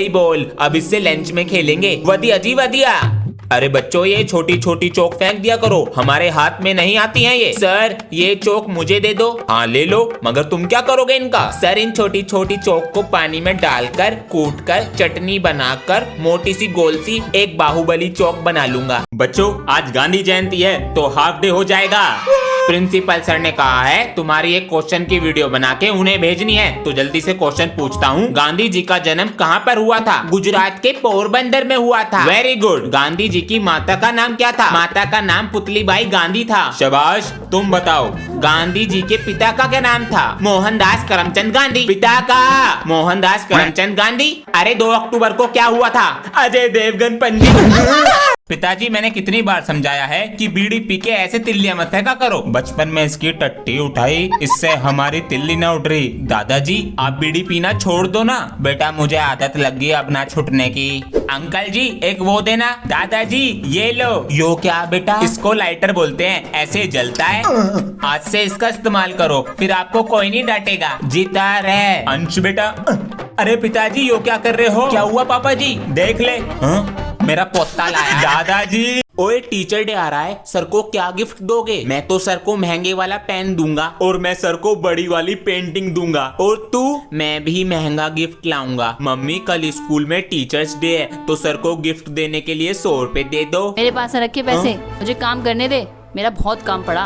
बोल, अब इससे लंच में खेलेंगे। वदिया जी वदिया। अरे बच्चों, ये छोटी छोटी चौक फेंक दिया करो, हमारे हाथ में नहीं आती हैं ये। सर ये चौक मुझे दे दो। हाँ ले लो, मगर तुम क्या करोगे इनका? सर इन छोटी छोटी चौक को पानी में डालकर कूट कर चटनी बनाकर मोटी सी गोल सी एक बाहुबली चौक बना लूंगा। बच्चों, आज गांधी जयंती है तो हाफ डे हो जाएगा। प्रिंसिपल सर ने कहा है तुम्हारी एक क्वेश्चन की वीडियो बना के उन्हें भेजनी है, तो जल्दी से क्वेश्चन पूछता हूँ। गांधी जी का जन्म कहाँ पर हुआ था? गुजरात के पोरबंदर में हुआ था। Very good. गांधी जी की माता का नाम क्या था? माता का नाम पुतलीबाई गांधी था। शाबाश, तुम बताओ। गांधी जी के पिता का क्या नाम था? मोहनदास करमचंद गांधी। पिता का मोहनदास करमचंद गांधी। अरे 2 अक्टूबर को क्या हुआ था? अजय देवगन पंडित। पिताजी मैंने कितनी बार समझाया है कि बीड़ी पी के ऐसे तिल्लियां मत फेंका करो। बचपन में इसकी टट्टी उठाई, इससे हमारी तिल्ली न उठ रही। दादाजी आप बीड़ी पीना छोड़ दो ना। बेटा मुझे आदत लग गई अब ना छूटने की। अंकल जी एक वो देना। दादाजी ये लो। यो क्या बेटा? इसको लाइटर बोलते हैं, ऐसे जलता है। आज से इसका इस्तेमाल करो, फिर आपको कोई नहीं डांटेगा। जीता रहे। अंश बेटा। अरे पिताजी यो क्या कर रहे हो? क्या हुआ पापा जी? देख ले। मेरा पोता लाया। दादाजी। ओए टीचर डे आ रहा है, सर को क्या गिफ्ट दोगे? मैं तो सर को महंगे वाला पेन दूंगा। और मैं सर को बड़ी वाली पेंटिंग दूंगा। और तू? मैं भी महंगा गिफ्ट लाऊंगा। मम्मी कल स्कूल में टीचर्स डे है, तो सर को गिफ्ट देने के लिए 100 रुपए दे दो। मेरे पास रखे पैसे, मुझे काम करने दे, मेरा बहुत काम पड़ा।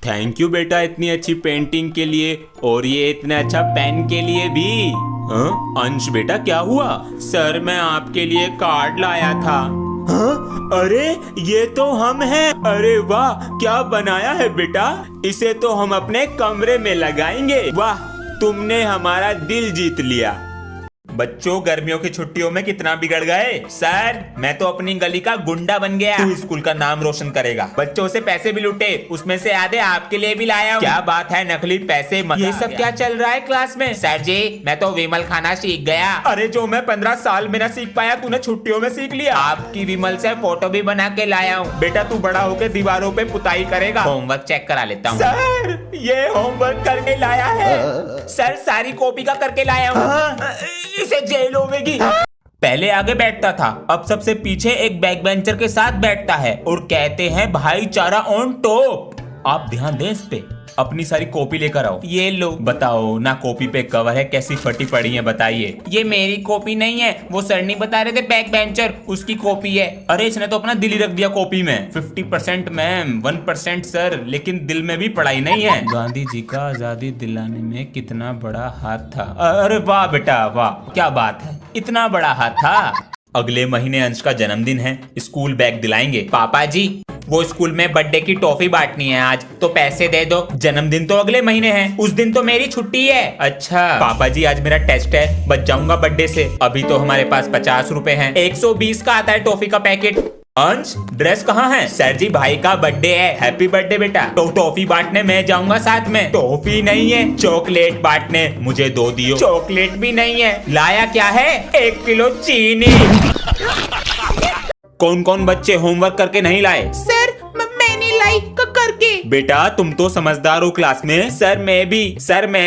थैंक यू बेटा इतनी अच्छी पेंटिंग के लिए, और ये इतना अच्छा पेन के लिए भी। अंश बेटा क्या हुआ? सर मैं आपके लिए कार्ड लाया था। अरे ये तो हम हैं। अरे वाह, क्या बनाया है बेटा? इसे तो हम अपने कमरे में लगाएंगे। वाह, तुमने हमारा दिल जीत लिया। बच्चों गर्मियों की छुट्टियों में कितना बिगड़ गए। सर मैं तो अपनी गली का गुंडा बन गया। तू स्कूल का नाम रोशन करेगा। बच्चों से पैसे भी लूटे, उसमें से आधे आपके लिए भी लाया हूँ। क्या बात है, नकली पैसे? ये सब क्या चल रहा है क्लास में? सर जी मैं तो विमल खाना सीख गया। अरे जो मैं 15 साल में ना सीख पाया, तूने छुट्टियों में सीख लिया। आपकी विमल से फोटो भी बना के लाया हूँ। बेटा तू बड़ा होकर दीवारों पे पुताई करेगा। होमवर्क चेक करा लेता हूँ। सर ये होमवर्क करके लाया है। सर सारी कॉपी का करके लाया हूँ। इसे जेल होगी। पहले आगे बैठता था, अब सबसे पीछे एक बैक बेंचर के साथ बैठता है और कहते हैं भाईचारा ऑन टॉप। आप ध्यान दें इस पे। अपनी सारी कॉपी लेकर आओ। ये लो। बताओ ना, कॉपी पे कवर है, कैसी फटी पड़ी है बताइए। ये मेरी कॉपी नहीं है, वो सर नहीं बता रहे थे बैक बेंचर, उसकी कॉपी है। अरे इसने तो अपना दिल ही रख दिया कॉपी में। 50% मैम, 1% सर, लेकिन दिल में भी पढ़ाई नहीं है। गांधी जी का आजादी दिलाने में कितना बड़ा हाथ था। अरे वाह बेटा वाह, क्या बात है, इतना बड़ा हाथ था। अगले महीने अंश का जन्मदिन है, स्कूल बैग दिलाएंगे। पापा जी वो स्कूल में बर्थडे की टॉफी बांटनी है आज, तो पैसे दे दो। जन्मदिन तो अगले महीने है, उस दिन तो मेरी छुट्टी है। अच्छा पापा जी आज मेरा टेस्ट है, बच जाऊंगा बर्थडे से। अभी तो हमारे पास 50 रुपए हैं। 120 का आता है टॉफी का पैकेट। अंश ड्रेस कहाँ है? सर जी भाई का बर्थडे है, हैप्पी बर्थडे बेटा। तो टॉफी बांटने मैं जाऊंगा साथ में। टॉफी नहीं है, चॉकलेट बांटने, मुझे 2 दियो। चॉकलेट भी नहीं है। लाया क्या है? 1 किलो चीनी। कौन कौन बच्चे होमवर्क करके नहीं लाए? सर मैं नहीं लाई करके। बेटा तुम तो समझदार हो क्लास में। सर मैं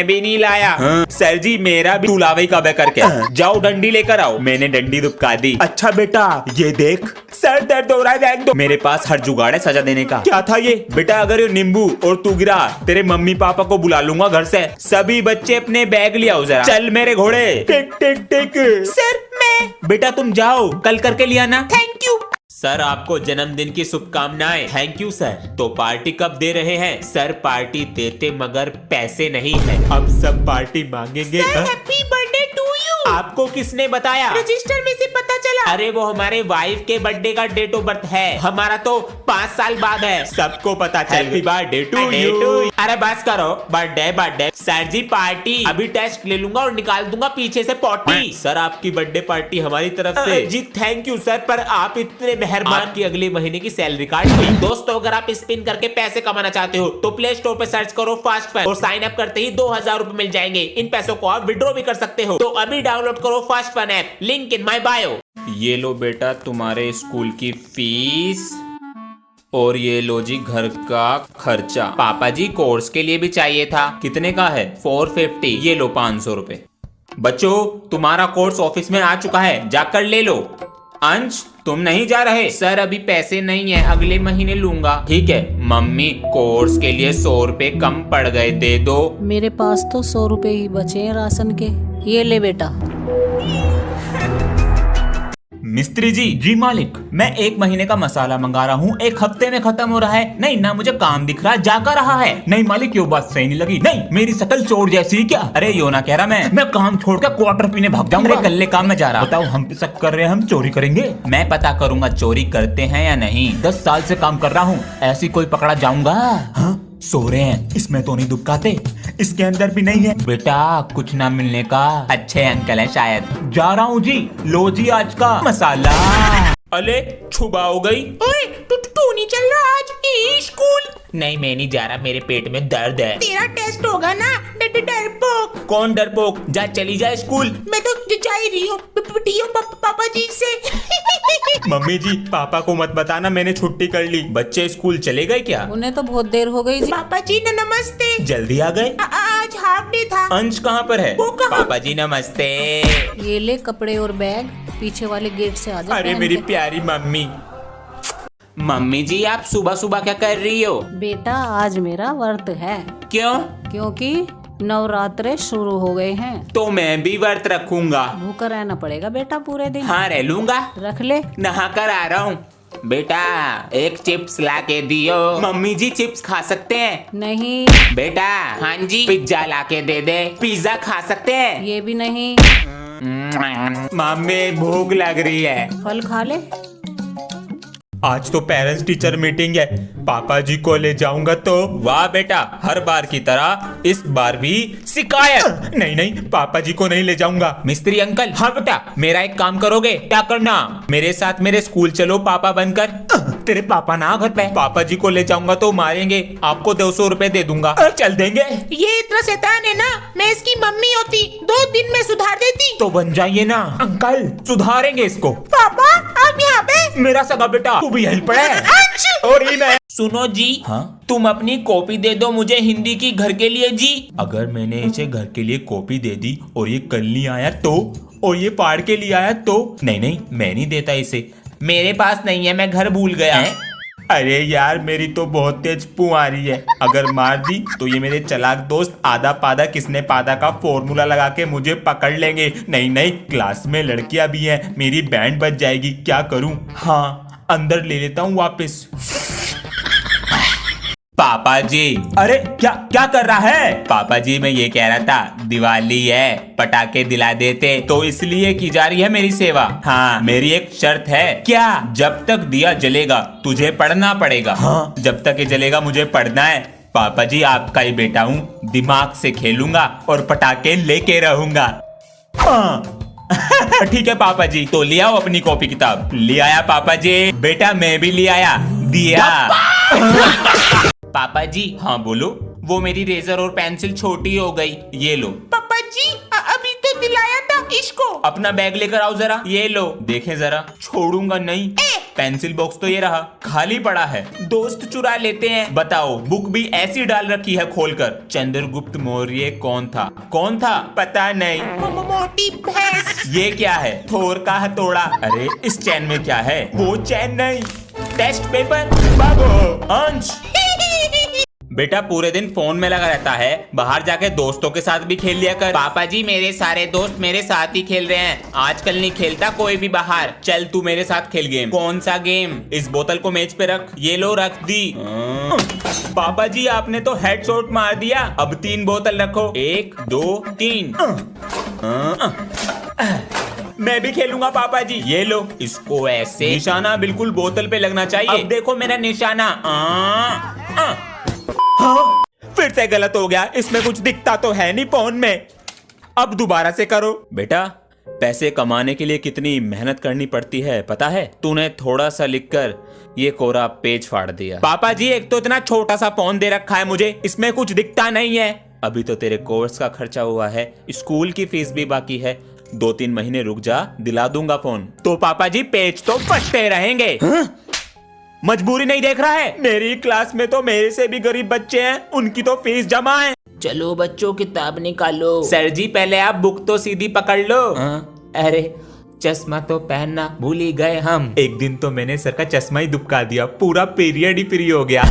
भी नहीं लाया। सर जी मेरा भी। तू लावे कब है करके? जाओ डंडी लेकर आओ। मैंने डंडी दुबका दी। अच्छा बेटा ये देख। सर दर्द हो रहा है, देख दो। मेरे पास हर जुगाड़ है सजा देने का। क्या था ये? बेटा अगर ये नींबू और तू गिरा, तेरे मम्मी पापा को बुला लूंगा घर से। सभी बच्चे अपने बैग ले आओ जरा। चल मेरे घोड़े। टिक टिक टिक। सर मैं। बेटा तुम जाओ, कल करके लिया ना। Thank you. सर आपको जन्मदिन की शुभकामनाएं। Thank you sir. तो पार्टी कब दे रहे हैं? सर पार्टी देते मगर पैसे नहीं है। अब सब पार्टी मांगेंगे। Happy birthday to you. आपको किसने बताया? रजिस्टर में से पता चला। अरे वो हमारे वाइफ के बर्थडे का डेट ऑफ बर्थ है, हमारा तो 5 साल बाद है। सबको पता चल। Happy birthday to you. अरे बस करो, बर्थडे। सर जी पार्टी अभी टेस्ट ले लूंगा और निकाल दूंगा पीछे से पॉटी। सर आपकी बर्थडे पार्टी हमारी तरफ से। जी थैंक यू सर, पर आप इतने मेहरबान की अगले महीने की सैलरी काट ली। दोस्तों अगर आप स्पिन करके पैसे कमाना चाहते हो तो प्ले स्टोर पे सर्च करो फास्ट फन और साइन अप करते ही 2000 रुपए मिल जाएंगे। इन पैसों को आप विड्रॉ भी कर सकते हो, तो अभी डाउनलोड करो fast fun app, link in my bio. ये लो बेटा तुम्हारे स्कूल की फीस, और ये लो जी घर का खर्चा। पापा जी कोर्स के लिए भी चाहिए था। कितने का है? 450। ये लो 500 रुपए। बच्चों तुम्हारा कोर्स ऑफिस में आ चुका है, जाकर ले लो। अंश तुम नहीं जा रहे? सर अभी पैसे नहीं है, अगले महीने लूंगा। ठीक है मम्मी, कोर्स के लिए 100 रुपए कम पड़ गए, दे दो। मेरे पास तो 100 रुपए ही बचे हैं राशन के, ये ले बेटा। मिस्त्री जी। जी मालिक। मैं 1 महीने का मसाला मंगा रहा हूँ, 1 हफ्ते में खत्म हो रहा है। नहीं ना मुझे काम दिख रहा, जाकर रहा है। नहीं मालिक ये बात सही नहीं लगी। नहीं मेरी शकल चोर जैसी ही क्या? अरे यो ना कह रहा मैं काम छोड़कर क्वार्टर पीने भाग जाऊंगा। कल्ले काम में जा रहा। बताओ हम पे शक कर रहे हैं, हम चोरी करेंगे? मैं पता करूंगा चोरी करते हैं या नहीं। 10 साल से काम कर रहा हूँ, ऐसी कोई पकड़ा जाऊंगा? हाँ? सो रहे हैं, इसमें तो नहीं दुबकाते, इसके अंदर भी नहीं है। बेटा कुछ ना मिलने का, अच्छे अंकल है शायद। जा रहा हूँ जी, लो जी आज का मसाला। अले छुबा हो गई। ओए तू नहीं चल रहा आज स्कूल? नहीं मैं नहीं जा रहा, मेरे पेट में दर्द है। तेरा टेस्ट होगा ना, डरपोक। कौन डरपोक? जा चली जा स्कूल। मैं तो जा ही रही हूँ, पापा जी से। मम्मी जी पापा को मत बताना मैंने छुट्टी कर ली। बच्चे स्कूल चले गए क्या? उन्हें तो बहुत देर हो गई जी। पापा जी नमस्ते। जल्दी आ गए? आज हाफ डे था। अंश कहाँ पर है? वो कहाँ? पापा जी नमस्ते। ये ले कपड़े और बैग, पीछे वाले गेट से आ जा। अरे पहन मेरी के। प्यारी मम्मी। मम्मी जी आप सुबह सुबह क्या कर रही हो? बेटा आज मेरा व्रत है, क्यों? क्योंकि नवरात्रे शुरू हो गए हैं। तो मैं भी व्रत रखूंगा। भूखा रहना पड़ेगा बेटा पूरे दिन। हाँ रह लूंगा, रख ले। नहा कर आ रहा हूँ। बेटा 1 चिप्स ला के दियो। मम्मी जी चिप्स खा सकते हैं? नहीं। बेटा हाँ जी पिज्जा ला के दे दे। पिज्जा खा सकते हैं? ये भी नहीं। मम्मी भूख लग रही है। फल खा ले। आज तो पेरेंट्स टीचर मीटिंग है, पापा जी को ले जाऊंगा तो। वाह बेटा, हर बार की तरह इस बार भी शिकायत। नहीं नहीं पापा जी को नहीं ले जाऊंगा। मिस्त्री अंकल। हाँ बेटा, मेरा एक काम करोगे? क्या करना? मेरे साथ मेरे स्कूल चलो पापा बनकर। तेरे पापा ना घर पे। पापा जी को ले जाऊंगा तो मारेंगे, आपको 200 रुपए दे दूंगा। चल देंगे। ये इतना शैतान है ना, मैं इसकी मम्मी होती 2 दिन में सुधार देती। तो बन जाइए ना अंकल, सुधारेंगे इसको। पापा आप यहाँ पे? मेरा सगा बेटा, तू भी यहीं पड़ा है। और ही मैं। सुनो जी। हाँ? तुम अपनी कॉपी दे दो मुझे हिंदी की घर के लिए जी। अगर मैंने इसे घर के लिए कॉपी दे दी और ये कल नहीं आया तो, और ये पाड़ के लिए आया तो? नहीं नहीं मैं नहीं देता इसे, मेरे पास नहीं है, मैं घर भूल गया। अरे यार मेरी तो बहुत तेज पू आ रही है, अगर मार दी तो ये मेरे चालाक दोस्त आधा पादा किसने पादा का फॉर्मूला लगा के मुझे पकड़ लेंगे। नहीं नहीं क्लास में लड़कियां भी हैं, मेरी बैंड बज जाएगी, क्या करूं? हाँ अंदर ले लेता हूँ वापस। पापा जी। अरे क्या क्या कर रहा है? पापा जी मैं ये कह रहा था दिवाली है, पटाखे दिला देते, तो इसलिए की जा रही है मेरी सेवा। हाँ मेरी एक शर्त है। क्या? जब तक दिया जलेगा तुझे पढ़ना पड़ेगा। हाँ जब तक ये जलेगा मुझे पढ़ना है। पापा जी आपका ही बेटा हूँ, दिमाग से खेलूंगा और पटाखे लेके रहूंगा। हाँ ठीक है पापा जी, तो ले आओ अपनी कॉपी किताब। ले आया पापा जी। बेटा मैं भी ले आया, दिया। पापा जी। हाँ बोलो। वो मेरी रेजर और पेंसिल छोटी हो गई, ये लो। पापा जी अभी तो दिलाया था इसको। अपना बैग लेकर आओ जरा, ये लो। देखें जरा, छोड़ूंगा नहीं। पेंसिल बॉक्स तो ये रहा, खाली पड़ा है, दोस्त चुरा लेते हैं। बताओ बुक भी ऐसी डाल रखी है खोलकर। चंद्रगुप्त मौर्य कौन था? कौन था? पता नहीं। मोटी भैंस। ये क्या है? थोर का हथौड़ा। अरे इस चैन में क्या है? वो चैन नहीं, टेस्ट पेपर। बाबू अंश। बेटा पूरे दिन फोन में लगा रहता है, बाहर जाके दोस्तों के साथ भी खेल लिया कर। पापा जी मेरे सारे दोस्त मेरे साथ ही खेल रहे हैं, आजकल नहीं खेलता कोई भी बाहर। चल तू मेरे साथ खेल गेम। कौन सा गेम? इस बोतल को मेज पे रख। ये लो रख दी। पापा जी आपने तो हेडशॉट मार दिया। अब 3 बोतल रखो, 1 2 3। मैं भी खेलूंगा पापा जी। ये लो, इसको ऐसे निशाना बिल्कुल बोतल पे लगना चाहिए। अब देखो मेरा निशाना। हाँ, फिर से गलत हो गया, इसमें कुछ दिखता तो है नहीं फोन में। अब दोबारा से करो। बेटा पैसे कमाने के लिए कितनी मेहनत करनी पड़ती है पता है? तूने थोड़ा सा लिखकर ये कोरा पेज फाड़ दिया। पापा जी एक तो इतना छोटा सा फोन दे रखा है मुझे, इसमें कुछ दिखता नहीं है। अभी तो तेरे कोर्स का खर्चा हुआ है, स्कूल की फीस भी बाकी है। 2-3 महीने रुक जा, दिला दूंगा फोन। तो पापा जी पेज तो फटते रहेंगे। मजबूरी नहीं देख रहा है? मेरी क्लास में तो मेरे से भी गरीब बच्चे हैं, उनकी तो फीस जमा है। चलो बच्चों किताब निकालो। सर जी पहले आप बुक तो सीधी पकड़ लो। अरे चश्मा तो पहनना भूल ही गए हम। एक दिन तो मैंने सर का चश्मा ही दुबका दिया, पूरा पीरियड ही फ्री हो गया।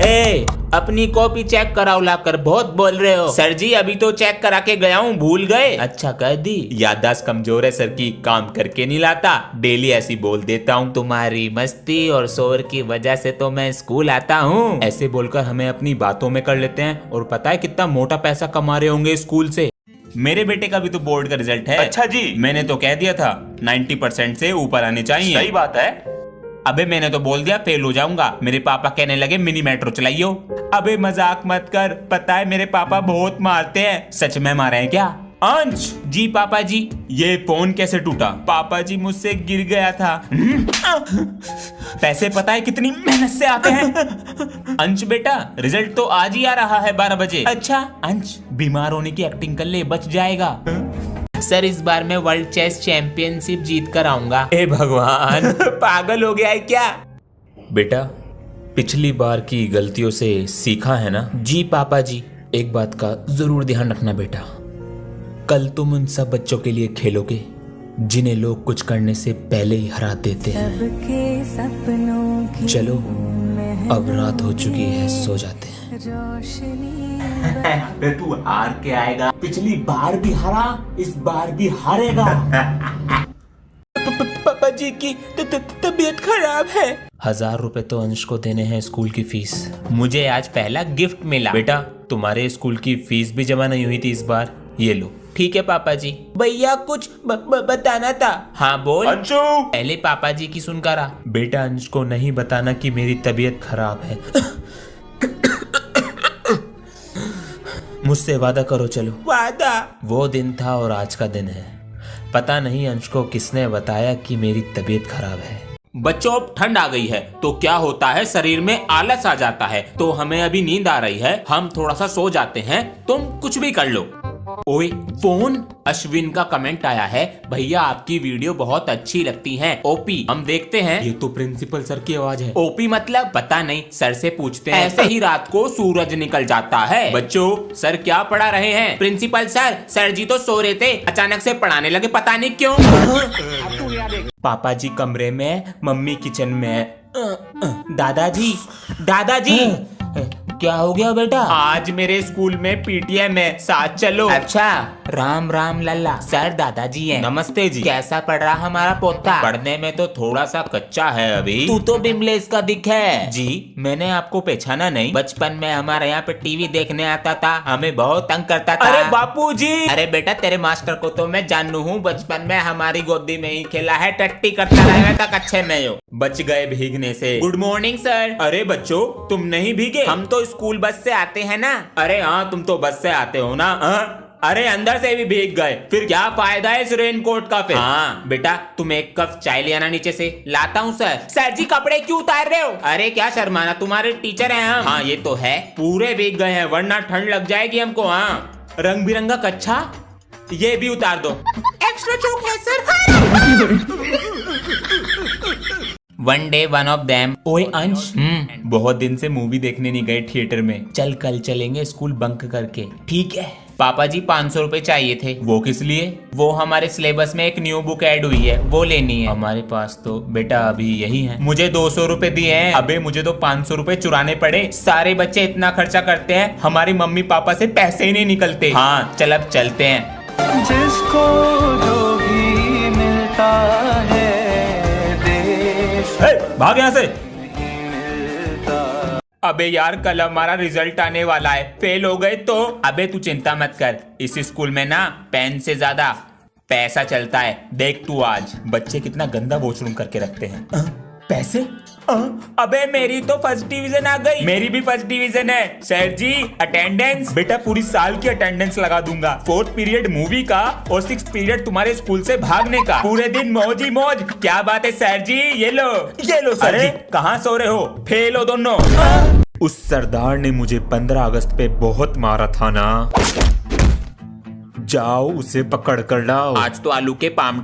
ए, अपनी कॉपी चेक कराओ लाकर, बहुत बोल रहे हो। सर जी अभी तो चेक करा के गया हूँ, भूल गए? अच्छा कर दी। याददाश्त कमजोर है सर की, काम करके नहीं लाता, डेली ऐसी बोल देता हूँ। तुम्हारी मस्ती और शोर की वजह से तो मैं स्कूल आता हूँ। ऐसे बोलकर हमें अपनी बातों में कर लेते हैं, और पता है कितना मोटा पैसा कमा रहे होंगे स्कूल से। मेरे बेटे का भी तो बोर्ड का रिजल्ट है। अच्छा जी। मैंने तो कह दिया था 90% से ऊपर आने चाहिए। सही बात है। अबे मैंने तो बोल दिया फेल हो जाऊंगा। मेरे पापा कहने लगे मिनी मेट्रो चलाइयो। अबे मजाक मत कर, पता है मेरे पापा बहुत मारते हैं। सच में मारे हैं क्या? अंश जी पापा जी, ये फोन कैसे टूटा? पापा जी मुझसे गिर गया था। पैसे पता है कितनी मेहनत से आते हैं? अंश बेटा रिजल्ट तो आज ही आ रहा है 12 बजे। अच्छा अंश, बीमार होने की एक्टिंग कर ले, बच जाएगा। सर इस बार मैं वर्ल्ड चेस चैंपियनशिप जीत कर आऊंगा। हे भगवान, पागल हो गया है क्या? बेटा पिछली बार की गलतियों से सीखा है ना? जी पापा जी। एक बात का जरूर ध्यान रखना बेटा, कल तुम उन सब बच्चों के लिए खेलोगे जिन्हें लोग कुछ करने से पहले ही हरा देते हैं। चलो अब रात हो चुकी है, सो जाते हैं। तू हार के आएगा, पिछली बार भी हारा, इस बार भी हारेगा। पापा जी की तबीयत खराब है। 1000 रुपए तो अंश को देने हैं स्कूल की फीस। मुझे आज पहला गिफ्ट मिला। बेटा तुम्हारे स्कूल की फीस भी जमा नहीं हुई थी इस बार, ये लो। ठीक है पापा जी। भैया कुछ बताना था। हाँ बोल अंशु। पहले पापा जी की सुनकर आ। बेटा अंश को नहीं बताना कि मेरी तबीयत खराब है। मुझसे वादा करो चलो। वादा? वो दिन था और आज का दिन है। पता नहीं अंश को किसने बताया कि मेरी तबीयत खराब है। बच्चों अब ठंड आ गई है तो क्या होता है, शरीर में आलस आ जाता है। तो हमें अभी नींद आ रही है, हम थोड़ा सा सो जाते हैं, तुम कुछ भी कर लो। ओए फोन, अश्विन का कमेंट आया है, भैया आपकी वीडियो बहुत अच्छी लगती है। ओपी, हम देखते हैं। ये तो प्रिंसिपल सर की आवाज है। ओपी मतलब पता नहीं, सर से पूछते हैं। ऐसे ही रात को सूरज निकल जाता है। बच्चों सर क्या पढ़ा रहे हैं? प्रिंसिपल सर, सर जी तो सो रहे थे, अचानक से पढ़ाने लगे, पता नहीं क्यों। पापा जी कमरे में, मम्मी किचन में। दादाजी, दादाजी क्या हो गया बेटा? आज मेरे स्कूल में पीटीएम है, साथ चलो। अच्छा, राम राम लल्ला। सर दादाजी हैं। नमस्ते जी। कैसा पढ़ रहा हमारा पोता? पढ़ने में तो थोड़ा सा कच्चा है अभी। तू तो बिमलेश का दिख है। जी मैंने आपको पहचाना नहीं? बचपन में हमारे यहाँ पे टीवी देखने आता था, हमें बहुत तंग करता था। अरे बापूजी। अरे बेटा तेरे मास्टर को तो मैं जानू हूँ, बचपन में हमारी गोदी में ही खेला है, टट्टी करता रहा था कच्चे में। यो बच गए भीगने से। Good morning sir. अरे बच्चों तुम नहीं भीगे? हम तो स्कूल बस से आते हैं ना। अरे हाँ तुम तो बस से आते हो ना। अरे अंदर से भी भीग गए, फिर क्या फायदा है इस रेनकोट का? फिर हाँ बेटा तुम एक कप चाय ले आना नीचे से। लाता हूँ सर। सर जी कपड़े क्यों उतार रहे हो? अरे क्या शर्माना, तुम्हारे टीचर हैं हम। हाँ ये तो है, पूरे भीग गए हैं वरना ठंड लग जाएगी हमको। हाँ रंग बिरंगा कच्छा ये भी उतार दो। एक्स्ट्रा चौक है sir. One day one of them. ओए अंश, बहुत दिन से मूवी देखने नहीं गए थिएटर में, चल कल चलेंगे स्कूल बंक करके। ठीक है। पापा जी 500 रुपए चाहिए थे। वो किस लिए? वो हमारे सिलेबस में एक न्यू बुक ऐड हुई है, वो लेनी है। हमारे पास तो बेटा अभी यही है। मुझे 200 रुपए दिए हैं। अबे मुझे तो 500 रुपए चुराने पड़े। सारे बच्चे इतना खर्चा करते हैं, हमारी मम्मी पापा से पैसे ही नहीं निकलते। हाँ चल अब चलते हैं। जिसको जो भी मिलता है देश भाग यहाँ से। अबे यार कल हमारा रिजल्ट आने वाला है, फेल हो गए तो। अबे तू चिंता मत कर, इस स्कूल में ना पेन से ज्यादा पैसा चलता है। देख तू आज बच्चे कितना गंदा वॉशरूम करके रखते हैं। पैसे? अबे मेरी तो फर्स्ट डिवीजन आ गई। मेरी भी फर्स्ट डिवीजन है। सर जी अटेंडेंस। बेटा पूरी साल की अटेंडेंस लगा दूंगा। 4th पीरियड मूवी का और 6th पीरियड तुम्हारे स्कूल से भागने का। पूरे दिन मौज ही मौज। क्या बात है सर जी, ये लो सर जी। कहाँ सो रहे हो? फेल हो दोनों। उस सरदार ने मुझे 15 अगस्त पे बहुत मारा था ना, जाओ उसे पकड़ कर लाओ। आज तो आलू के पाम